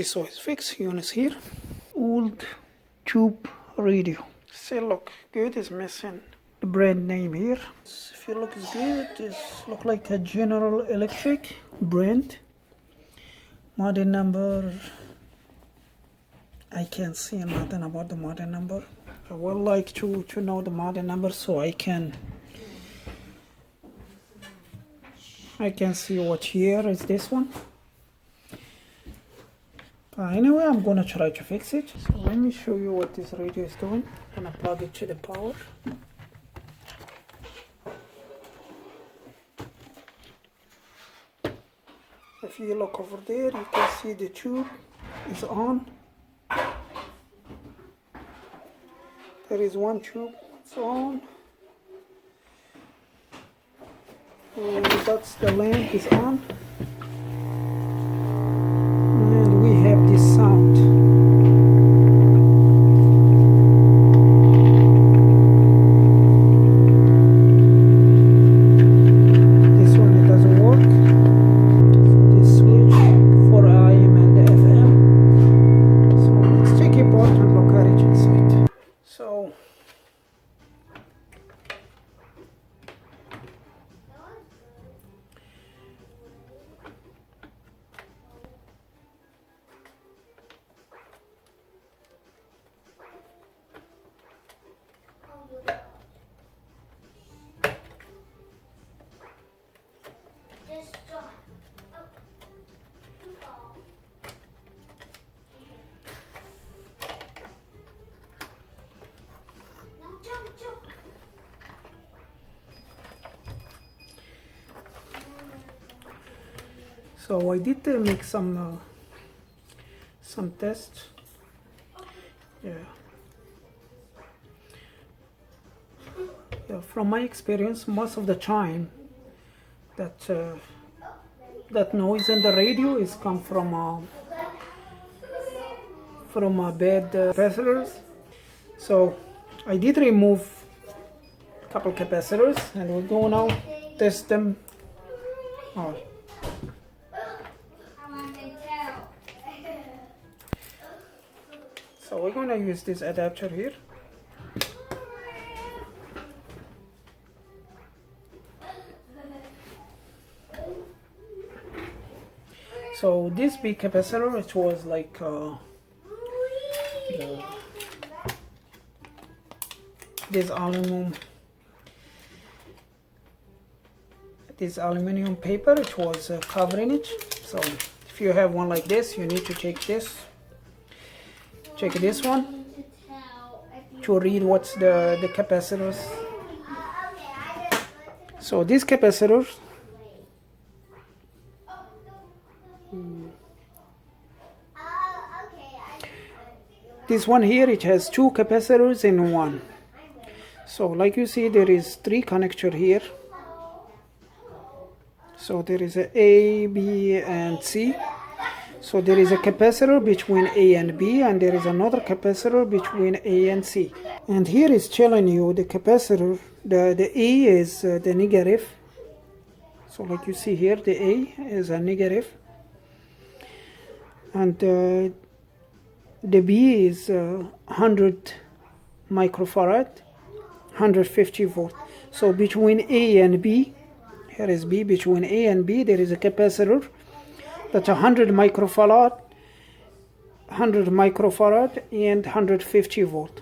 So it's fixed units here. Old tube radio. Still look good. It's missing the brand name here. If you look, it's good. It look like a General Electric brand. Model number, I can't see nothing about the model number. I would like to know the model number so I can see what year is this one. Anyway, I'm gonna try to fix it. So let me show you what this radio is doing. I'm gonna plug it to the power. If you look over there, you can see the tube is on. There is one tube, it's on. And that's the lamp is on. And we have this sound. This one, it doesn't work. So this switch for AM and FM. So let's take it apart and look at it inside. So I did make some tests. Yeah, from my experience, most of the time that noise in the radio is come from bad capacitors. So I did remove a couple capacitors, and we're going to now test them all. So we're going to use this adapter here. So this big capacitor, it was like this aluminum paper, it was covering it. So if you have one like this, you need to check this one to read what's the capacitors. So these capacitors, this one here, it has two capacitors in one. So like you see, there is three connector here. So there is A, B, and C. So there is a capacitor between A and B, and there is another capacitor between A and C. And here is telling you the capacitor, the A is the negative. So like you see here, the A is a negative. And the B is 100 microfarad, 150 volt. So between A and B, here is B, between A and B, there is a capacitor that's 100 microfarad and 150 volt.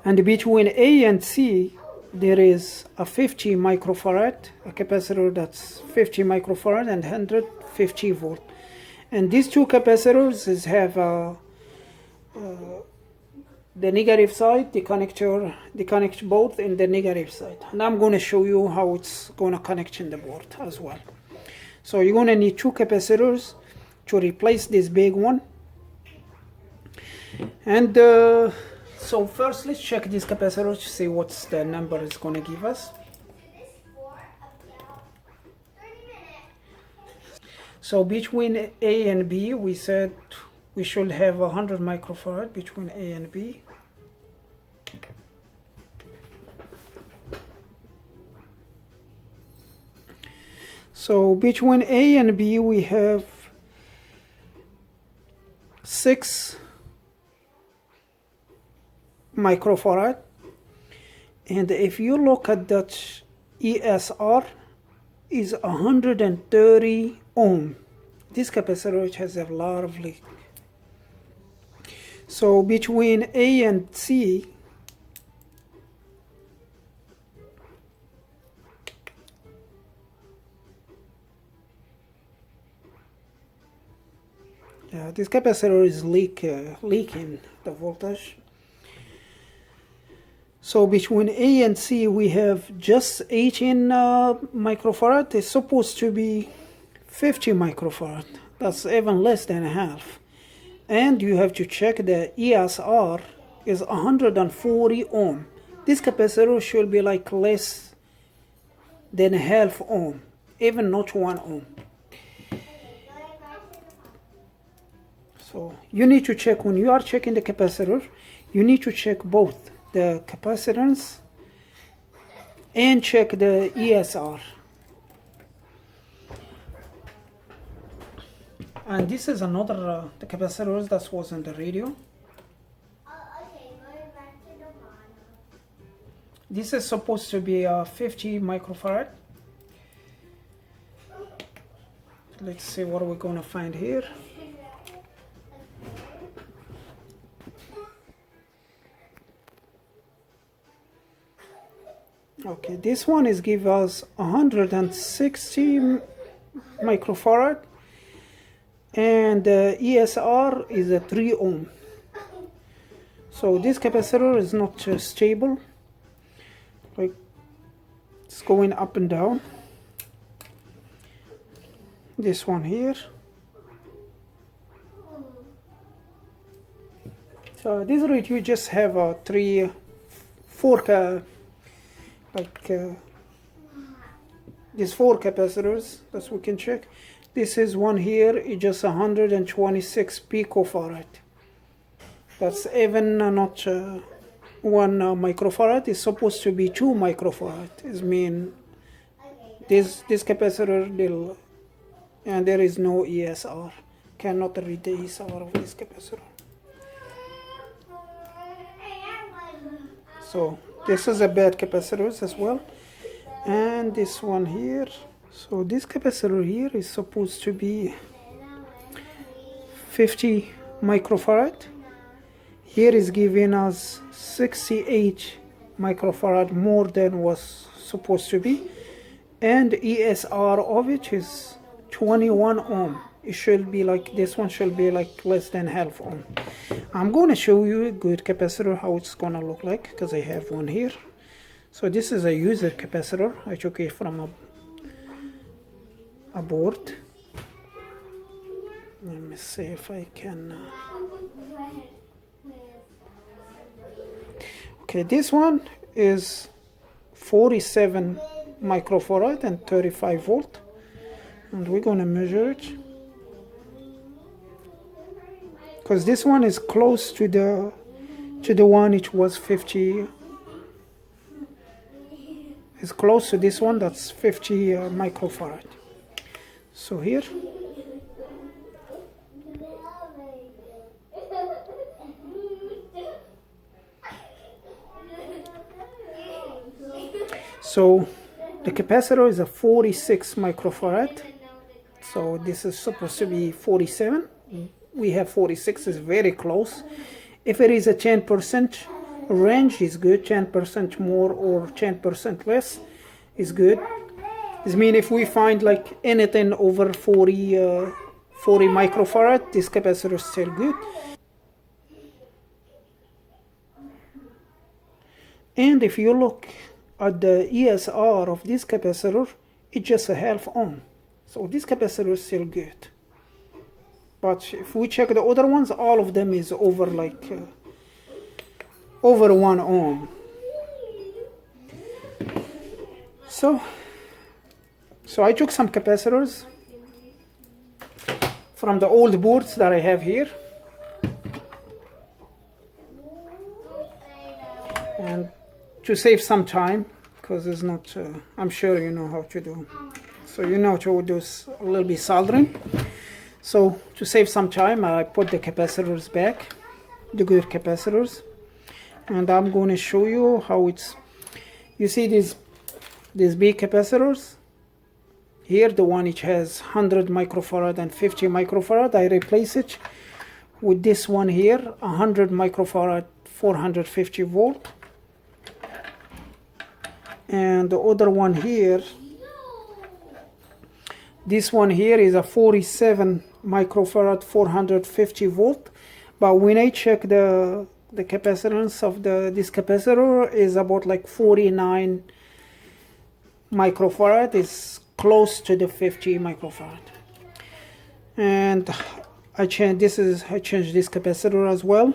And between A and C, there is a 50 microfarad, a capacitor that's 50 microfarad and 150 volt. And these two capacitors have the negative side, they connect both in the negative side. And I'm going to show you how it's going to connect in the board as well. So you're going to need two capacitors to replace this big one. And so first, let's check these capacitors to see what's the number is going to give us. So between A and B, we said we should have 100 microfarad between A and B. So between A and B, we have 6 microfarad, and if you look at that ESR is 130 ohm. This capacitor has a lot of leak. So between A and C, this capacitor is leaking the voltage. So between A and C we have just 18 microfarad. It's supposed to be 50 microfarad. That's even less than half. And you have to check the ESR is 140 ohm. This capacitor should be like less than half ohm, even not 1 ohm. So you need to check, when you are checking the capacitor, you need to check both the capacitance and check the ESR. And this is another the capacitors that was in the radio. This is supposed to be 50 microfarad. Let's see what we're going to find here. Okay, this one is give us 160 microfarad, and the ESR is a 3 ohm. So this capacitor is not stable, like it's going up and down. This one here. So this rate you just have these 4 capacitors that we can check. This is one here, it's just 126 picofarad. That's even not 1 microfarad. It's supposed to be 2 microfarad. It means this capacitor and there is no ESR. Cannot read the ESR of this capacitor. So this is a bad capacitor as well. And this one here. So this capacitor here is supposed to be 50 microfarad. Here is giving us 68 microfarad more than was supposed to be. And ESR of it is 21 ohm. It should be like, this one should be like less than half ohm. I'm going to show you a good capacitor how it's going to look like, because I have one here. So this is a user capacitor. I took it from a board. Let me see if I can. Okay, this one is 47 microfarad and 35 volt, and we're going to measure it, because this one is close to the one it was 50. It's close to this one, that's 50 microfarad. So here, so the capacitor is a 46 microfarad. So this is supposed to be 47. We have 46, is very close. If it is a 10% range is good, 10% more or 10% less is good. This means if we find like anything over 40 microfarad, this capacitor is still good. And if you look at the ESR of this capacitor, it's just a half ohm. So this capacitor is still good. But if we check the other ones, all of them is over like over 1 ohm. So I took some capacitors from the old boards that I have here, and to save some time, because it's not I'm sure you know how to do, so you know to do a little bit soldering. So to save some time, I put the capacitors back, the good capacitors, and I'm going to show you how it's. You see these big capacitors here, the one which has 100 microfarad and 50 microfarad. I replace it with this one here, 100 microfarad, 450 volt, and the other one here, this one here is a 47 microfarad, 450 volt. But when I check the capacitance of this capacitor is about like 49 microfarad. Is close to the 50 microfarad. And I changed this capacitor as well.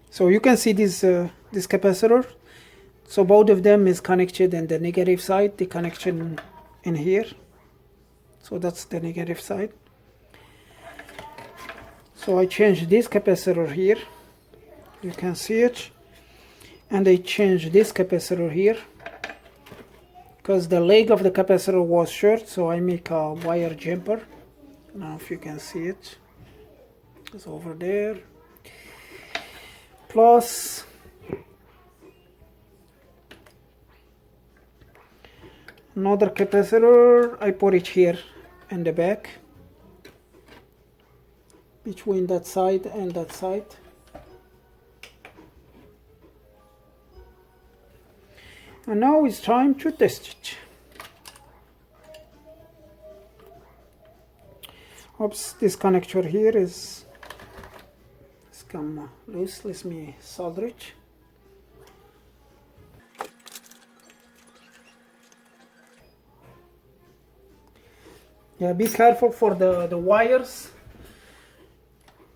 So you can see this capacitor. So both of them is connected in the negative side, the connection in here. So that's the negative side. So I changed this capacitor here. You can see it. And I changed this capacitor here, because the leg of the capacitor was short, so I make a wire jumper. I don't know if you can see it. It's over there. Plus another capacitor, I put it here in the back, between that side and that side. And now it's time to test it. Oops, this connector here is come loose. Let me solder it. Yeah, be careful for the wires.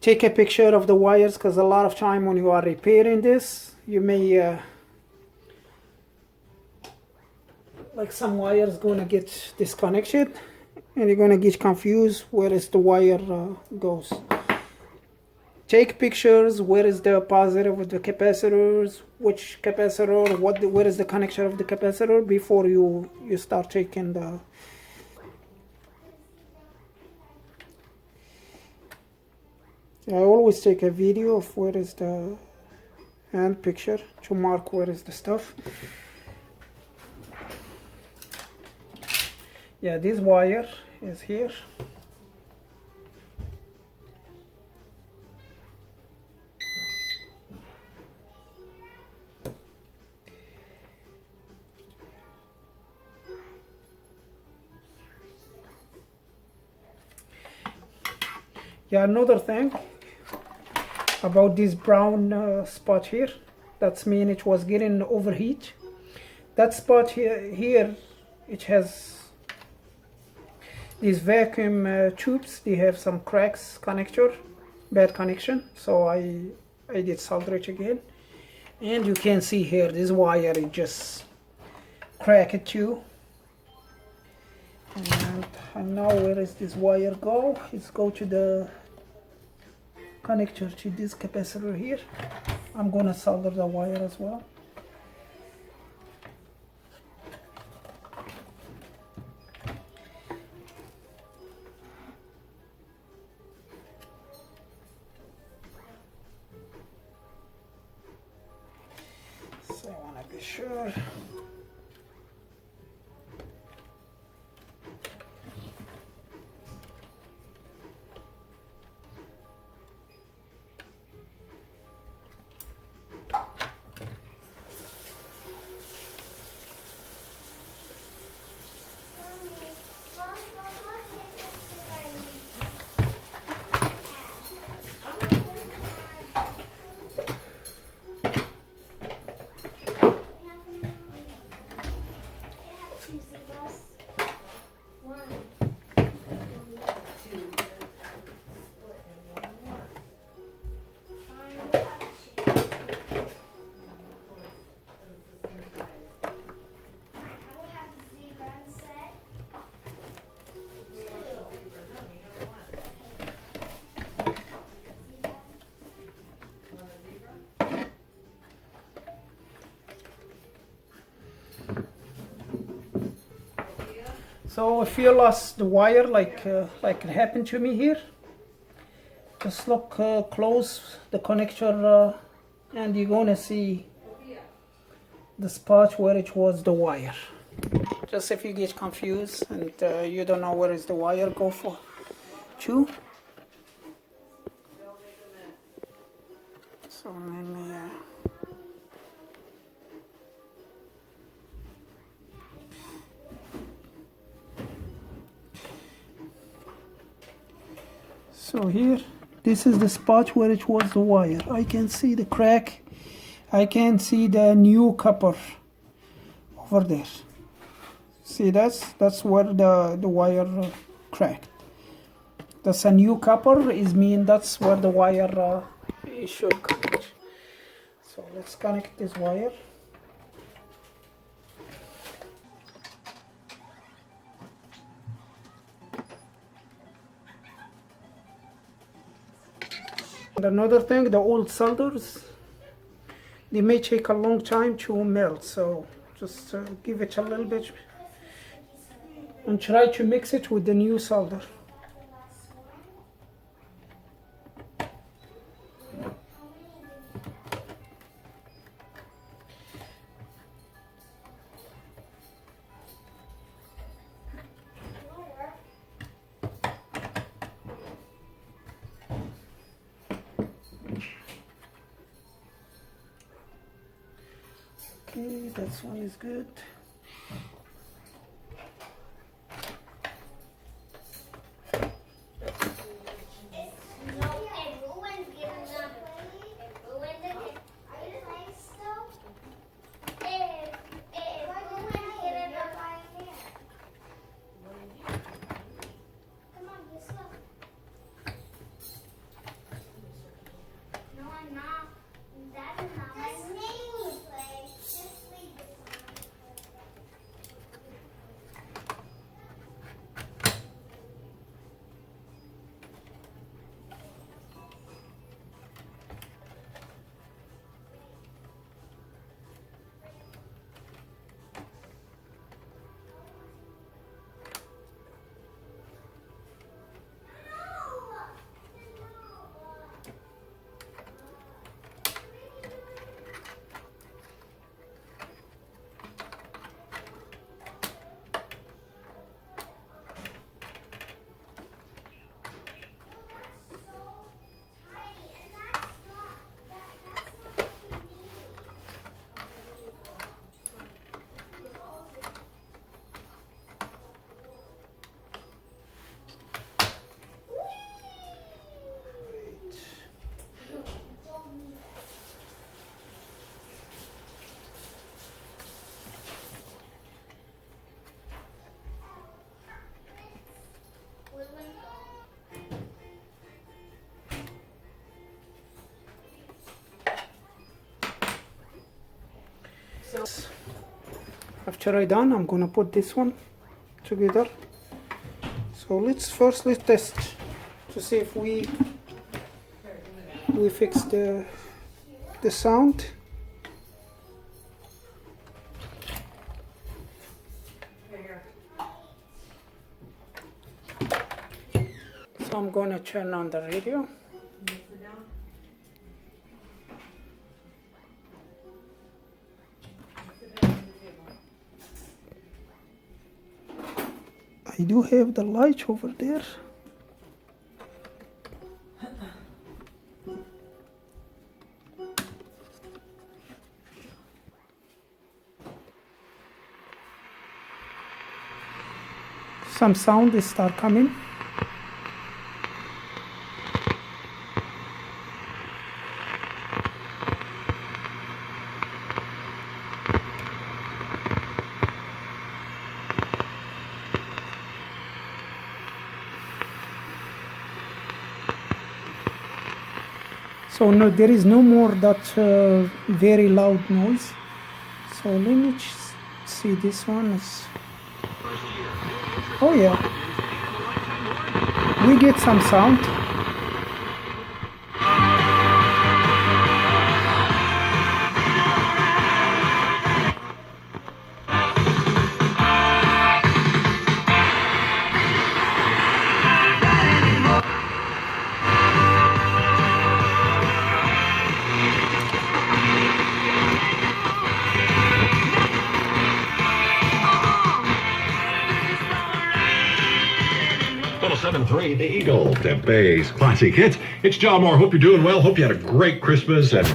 Take a picture of the wires, because a lot of time when you are repairing this, you may like some wires gonna get disconnected and you're gonna get confused where is the wire goes. Take pictures, where is the positive of the capacitors, which capacitor, where is the connection of the capacitor, before you start taking the I always take a video of where is the and picture to mark where is the stuff. Yeah, this wire is here. Yeah, another thing about this brown spot here, that's mean it was getting overheat. That spot here it has these vacuum tubes. They have some cracks connector, bad connection. So I did solder it again, and you can see here this wire it just cracked too. And now where is this wire go? It's go to the connector to this capacitor here. I'm gonna solder the wire as well. So I wanna be sure. So if you lost the wire like it happened to me here, just look close the connector and you're gonna see the spot where it was the wire. Just if you get confused and you don't know where is the wire go for to. So let me so here, this is the spot where it was the wire. I can see the crack. I can see the new copper over there. See, that's where the wire cracked. That's a new copper is mean that's where the wire should connect. So let's connect this wire. And another thing, the old solders, they may take a long time to melt, so just give it a little bit and try to mix it with the new solder. Okay, that one is good. After I done, I'm gonna put this one together. So let's test to see if we fix the sound. So I'm gonna turn on the radio. I do have the light over there. Some sound is start coming. So no, there is no more that very loud noise. So let me see, this one is, oh yeah, we get some sound. 107.3 The Eagle. Tempe's classic hits. It's John Moore. Hope you're doing well. Hope you had a great Christmas. And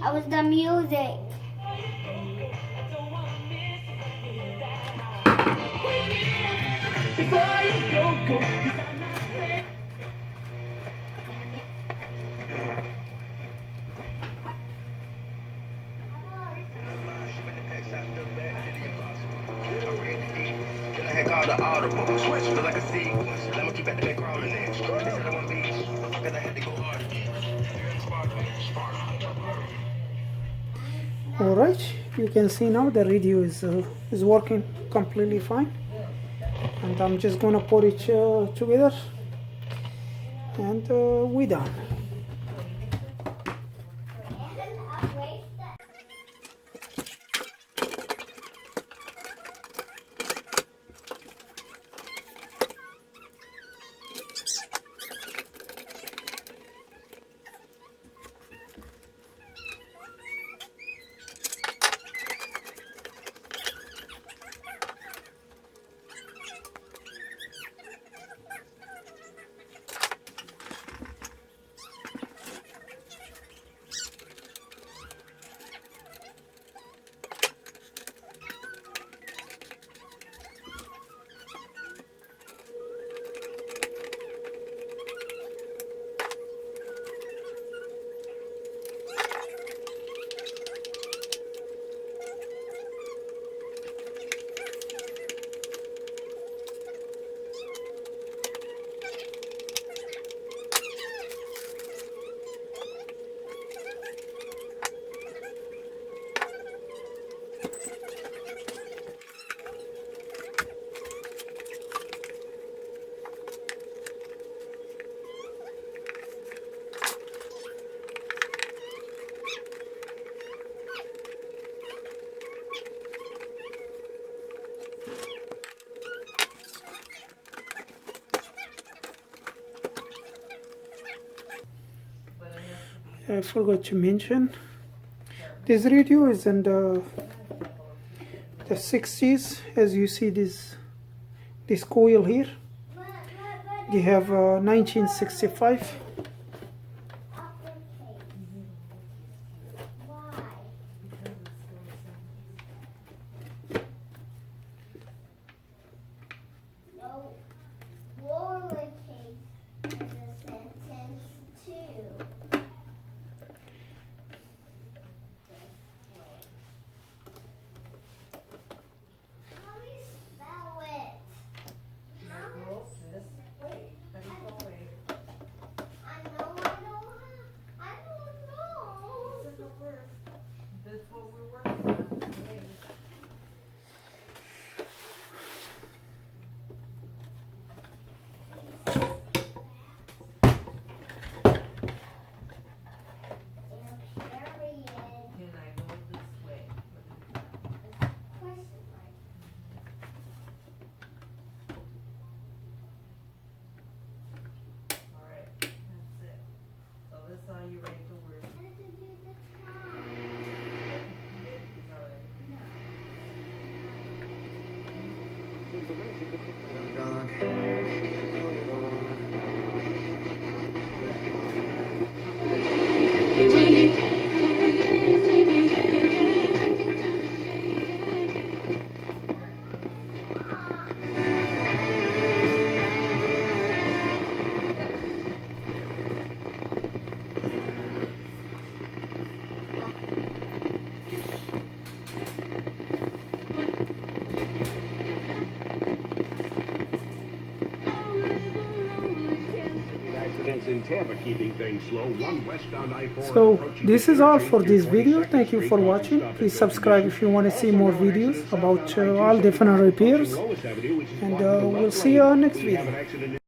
That was the music. Call the audible, switch feel like a sequence. Let me keep at the back crawling in. They said I want beats, because I had to go hard again. Alright, you can see now the radio is working completely fine, and I'm just gonna put it together, and we're done. I forgot to mention, this radio is in the 60s. As you see, this coil here, they have 1965. delays in Tampa keeping things slow. One westbound I-4 So approaching this the is all train for this between video. 22nd Thank you Street for causing watching. stoppage Please of subscribe if you want to see Also, more no videos accidents about southbound all different I-265 repairs. approaching Lois Avenue, which is And blocked in the we'll left see you lane. on next We have video. an accident